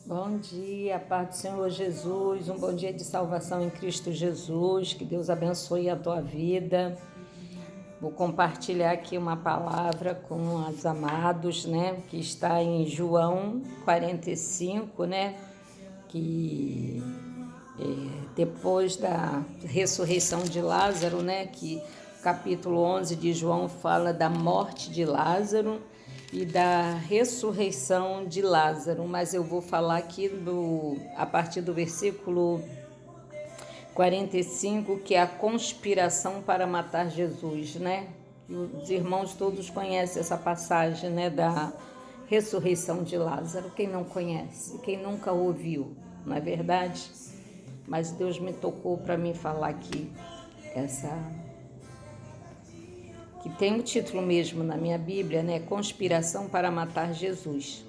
Bom dia, paz do Senhor Jesus, um bom dia de salvação em Cristo Jesus, que Deus abençoe a tua vida. Vou compartilhar aqui uma palavra com os amados, né, que está em João 45, né, que depois da ressurreição de Lázaro, né, que o capítulo 11 de João fala da morte de Lázaro e da ressurreição de Lázaro, mas eu vou falar aqui a partir do versículo 45, que é a conspiração para matar Jesus, né? E os irmãos todos conhecem essa passagem, né, da ressurreição de Lázaro. Quem não conhece, quem nunca ouviu, não é verdade? Mas Deus me tocou para me falar aqui que tem o título mesmo na minha Bíblia, né? Conspiração para matar Jesus.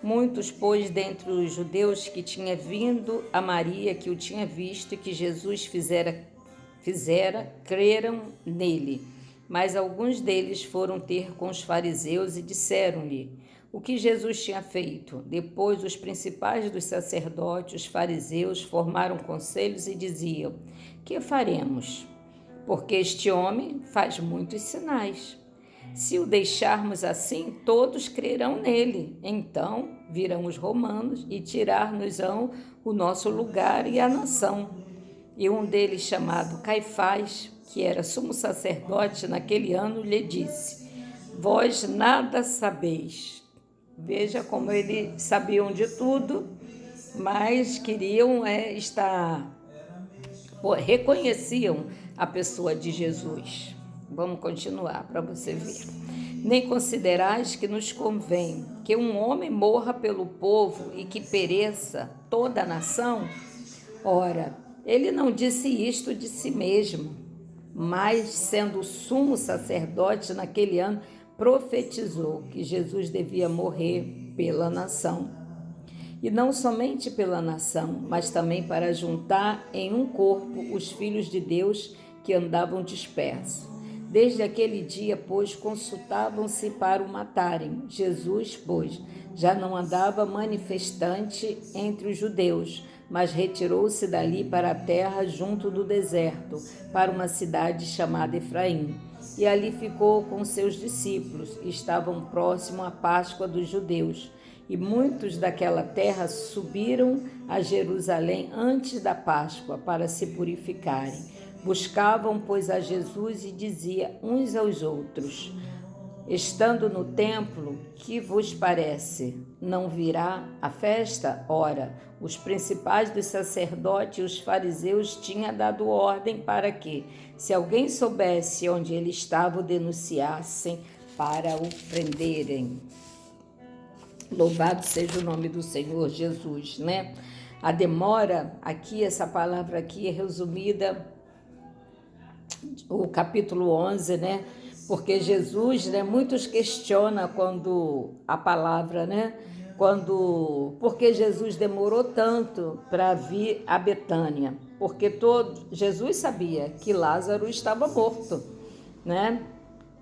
Muitos, pois, dentre os judeus que tinha vindo a Maria, que o tinha visto e que Jesus fizera, creram nele. Mas alguns deles foram ter com os fariseus e disseram-lhe o que Jesus tinha feito. Depois, os principais dos sacerdotes, os fariseus, formaram conselhos e diziam: que faremos? Porque este homem faz muitos sinais. Se o deixarmos assim, todos crerão nele. Então virão os romanos e tirar-nos-ão o nosso lugar e a nação. E um deles, chamado Caifás, que era sumo sacerdote naquele ano, lhe disse: vós nada sabeis. Veja como eles sabiam de tudo, mas queriam reconheciam a pessoa de Jesus. Vamos continuar para você ver. Nem considerais que nos convém que um homem morra pelo povo e que pereça toda a nação? Ora, ele não disse isto de si mesmo, mas, sendo sumo sacerdote naquele ano, profetizou que Jesus devia morrer pela nação. E não somente pela nação, mas também para juntar em um corpo os filhos de Deus que andavam dispersos. Desde aquele dia, pois, consultavam-se para o matarem. Jesus, pois, já não andava manifestante entre os judeus, mas retirou-se dali para a terra junto do deserto, para uma cidade chamada Efraim. E ali ficou com seus discípulos. Estavam próximo à Páscoa dos judeus. E muitos daquela terra subiram a Jerusalém antes da Páscoa para se purificarem. Buscavam, pois, a Jesus e diziam uns aos outros: estando no templo, que vos parece? Não virá a festa? Ora, os principais dos sacerdotes e os fariseus tinham dado ordem para que, se alguém soubesse onde ele estava, o denunciassem para o prenderem. Louvado seja o nome do Senhor Jesus, né? A demora aqui, essa palavra aqui é resumida, o capítulo 11, né? Porque Jesus, né? Muitos questionam quando a palavra, né? Porque Jesus demorou tanto para vir a Betânia? Porque Jesus sabia que Lázaro estava morto, né?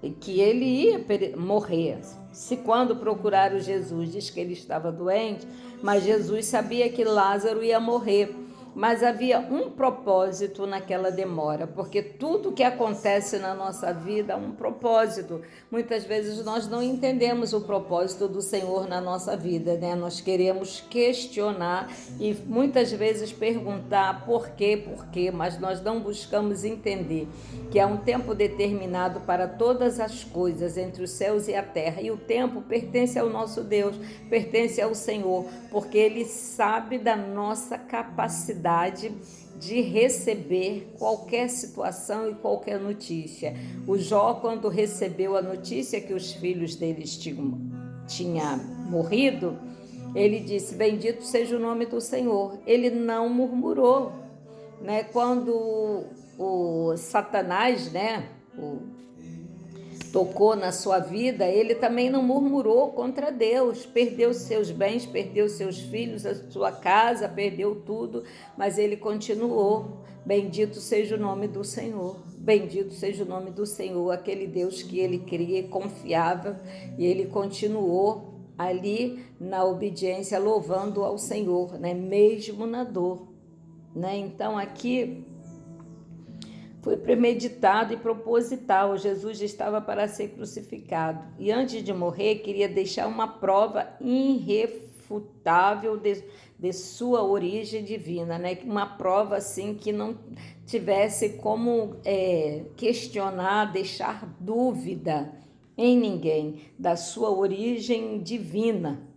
E que ele ia morrer. Se quando procuraram Jesus, diz que ele estava doente, mas Jesus sabia que Lázaro ia morrer. Mas havia um propósito naquela demora, porque tudo que acontece na nossa vida há um propósito. Muitas vezes nós não entendemos o propósito do Senhor na nossa vida, né? Nós queremos questionar e muitas vezes perguntar por quê, mas nós não buscamos entender que há um tempo determinado para todas as coisas entre os céus e a terra, e o tempo pertence ao nosso Deus, pertence ao Senhor, porque Ele sabe da nossa capacidade de receber qualquer situação e qualquer notícia. O Jó, quando recebeu a notícia que os filhos deles tinham morrido, ele disse: bendito seja o nome do Senhor. Ele não murmurou, né? Quando o Satanás, né, tocou na sua vida, ele também não murmurou contra Deus, perdeu seus bens, perdeu seus filhos, a sua casa, perdeu tudo, mas ele continuou. Bendito seja o nome do Senhor, bendito seja o nome do Senhor, aquele Deus que ele cria e confiava, e ele continuou ali na obediência, louvando ao Senhor, né? Mesmo na dor, né? Então aqui foi premeditado e proposital. Jesus estava para ser crucificado e antes de morrer queria deixar uma prova irrefutável de sua origem divina, né? Uma prova assim que não tivesse como questionar, deixar dúvida em ninguém da sua origem divina.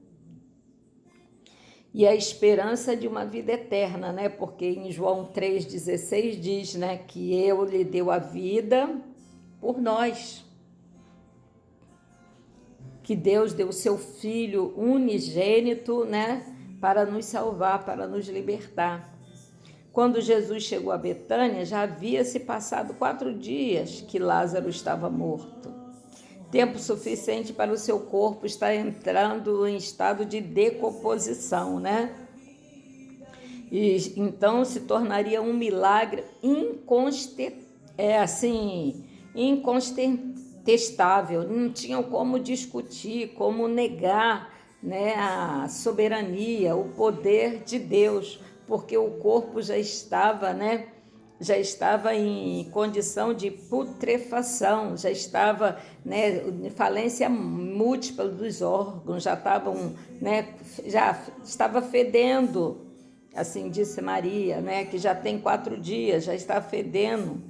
E a esperança de uma vida eterna, né? Porque em João 3,16 diz, né, que eu lhe deu a vida por nós. Que Deus deu o seu Filho unigênito, né, para nos salvar, para nos libertar. Quando Jesus chegou a Betânia, já havia se passado 4 dias que Lázaro estava morto. Tempo suficiente para o seu corpo estar entrando em estado de decomposição, né? E então se tornaria um milagre incontestável. Não tinham como discutir, como negar, né, a soberania, o poder de Deus, porque o corpo já estava, né? Já estava em condição de putrefação, já estava, né, falência múltipla dos órgãos, já estavam, né, já estava fedendo, assim disse Maria, né, que já tem 4 dias, já está fedendo.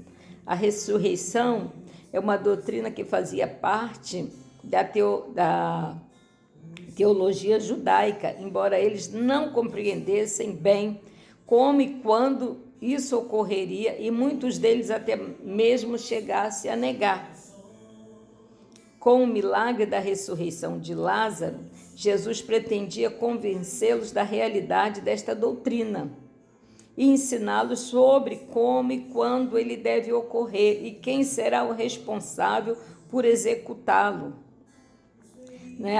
A ressurreição é uma doutrina que fazia parte da teologia judaica, embora eles não compreendessem bem como e quando isso ocorreria, e muitos deles até mesmo chegassem a negar. Com o milagre da ressurreição de Lázaro, Jesus pretendia convencê-los da realidade desta doutrina e ensiná-los sobre como e quando ele deve ocorrer e quem será o responsável por executá-lo. Né?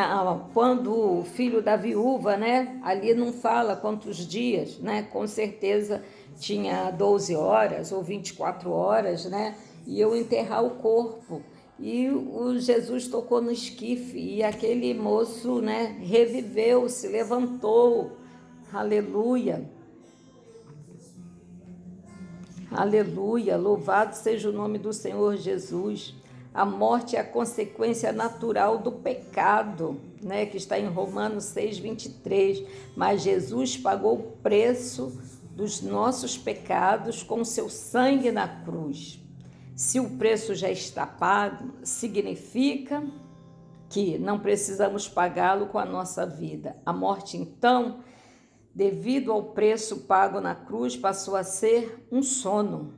Quando o filho da viúva, né, ali não fala quantos dias, né, com certeza tinha 12 horas ou 24 horas, né, e eu enterrar o corpo. E o Jesus tocou no esquife e aquele moço, né, reviveu, se levantou. Aleluia. Aleluia, louvado seja o nome do Senhor Jesus. A morte é a consequência natural do pecado, né, que está em Romanos 6,23. Mas Jesus pagou o preço dos nossos pecados com seu sangue na cruz. Se o preço já está pago, significa que não precisamos pagá-lo com a nossa vida. A morte, então, devido ao preço pago na cruz, passou a ser um sono.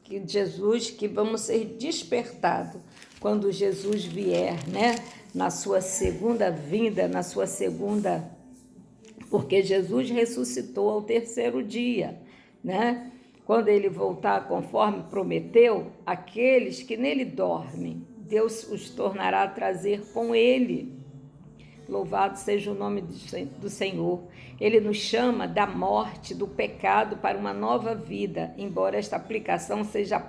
Que Jesus, que vamos ser despertados quando Jesus vier, né? Na sua segunda vinda, porque Jesus ressuscitou ao 3º dia, né? Quando ele voltar conforme prometeu, aqueles que nele dormem, Deus os tornará a trazer com ele. Louvado seja o nome do Senhor. Ele nos chama da morte, do pecado para uma nova vida, embora esta aplicação seja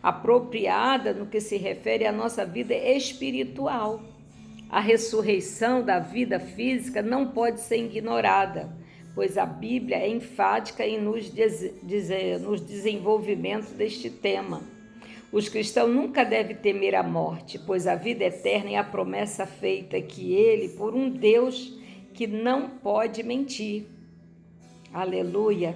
apropriada no que se refere à nossa vida espiritual. A ressurreição da vida física não pode ser ignorada, pois a Bíblia é enfática nos desenvolvimento deste tema. Os cristãos nunca devem temer a morte, pois a vida eterna é a promessa feita que ele, por um Deus que não pode mentir. Aleluia,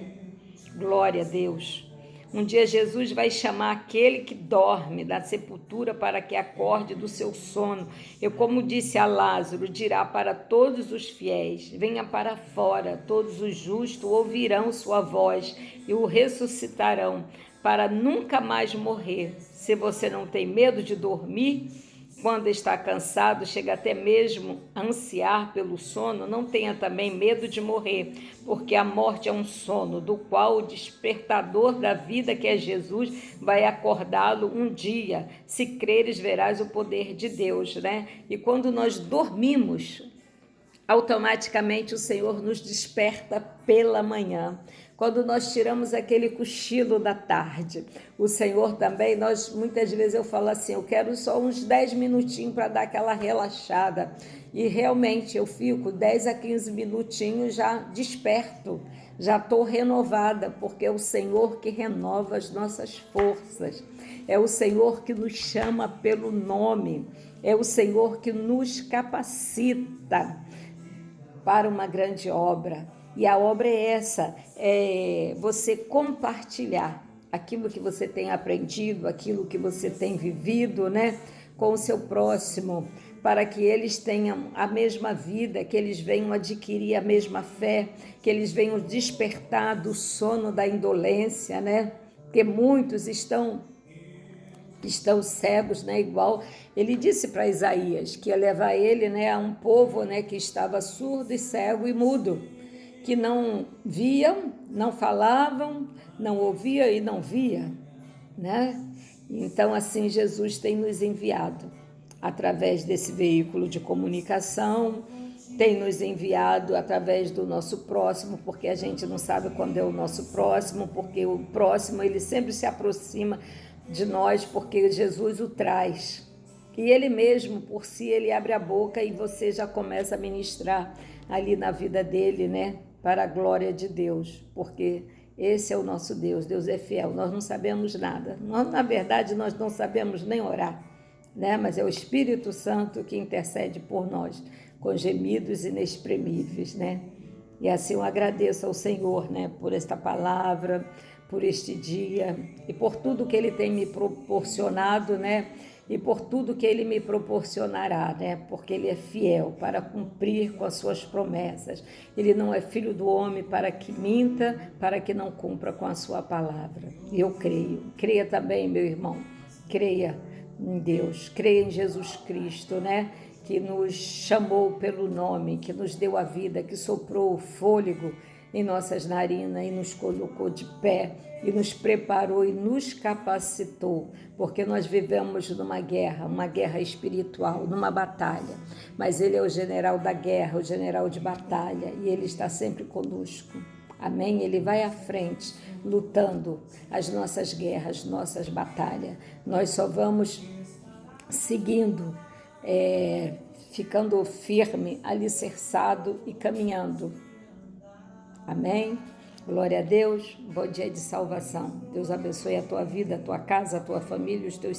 glória a Deus. Um dia Jesus vai chamar aquele que dorme da sepultura para que acorde do seu sono. Eu, como disse a Lázaro, dirá para todos os fiéis, venha para fora, todos os justos ouvirão sua voz e o ressuscitarão, para nunca mais morrer. Se você não tem medo de dormir, quando está cansado, chega até mesmo a ansiar pelo sono, não tenha também medo de morrer, porque a morte é um sono, do qual o despertador da vida, que é Jesus, vai acordá-lo um dia. Se creres, verás o poder de Deus, né? E quando nós dormimos, automaticamente o Senhor nos desperta pela manhã. Quando nós tiramos aquele cochilo da tarde, o Senhor também, muitas vezes eu falo assim, eu quero só uns 10 minutinhos para dar aquela relaxada. E realmente eu fico 10 a 15 minutinhos já desperto, já estou renovada, porque é o Senhor que renova as nossas forças. É o Senhor que nos chama pelo nome, é o Senhor que nos capacita para uma grande obra. E a obra é essa, é você compartilhar aquilo que você tem aprendido, aquilo que você tem vivido, né, com o seu próximo, para que eles tenham a mesma vida, que eles venham adquirir a mesma fé, que eles venham despertar do sono da indolência, né? Porque muitos estão cegos, né? Igual ele disse para Isaías, que ia levar ele, né, a um povo, né, que estava surdo e cego e mudo, que não viam, não falavam, não ouvia e não via, né? Então, assim, Jesus tem nos enviado através desse veículo de comunicação, tem nos enviado através do nosso próximo, porque a gente não sabe quando é o nosso próximo, porque o próximo ele sempre se aproxima de nós, porque Jesus o traz. E ele mesmo, por si, ele abre a boca e você já começa a ministrar ali na vida dele, né? Para a glória de Deus, porque esse é o nosso Deus, Deus é fiel, nós não sabemos nada. Na verdade, nós não sabemos nem orar, né? Mas é o Espírito Santo que intercede por nós, com gemidos inexprimíveis, né? E assim eu agradeço ao Senhor, né? Por esta palavra, por este dia e por tudo que Ele tem me proporcionado, né? E por tudo que Ele me proporcionará, né? Porque Ele é fiel para cumprir com as suas promessas. Ele não é filho do homem para que minta, para que não cumpra com a sua palavra. E eu creio. Creia também, meu irmão. Creia em Deus. Creia em Jesus Cristo, né? Que nos chamou pelo nome, que nos deu a vida, que soprou o fôlego em nossas narinas e nos colocou de pé e nos preparou e nos capacitou, porque nós vivemos numa guerra espiritual, numa batalha, mas Ele é o general da guerra, o general de batalha, e Ele está sempre conosco. Amém? Ele vai à frente, lutando as nossas guerras, nossas batalhas. Nós só vamos seguindo, ficando firme, alicerçado e caminhando. Amém? Glória a Deus. Bom dia de salvação. Deus abençoe a tua vida, a tua casa, a tua família, os teus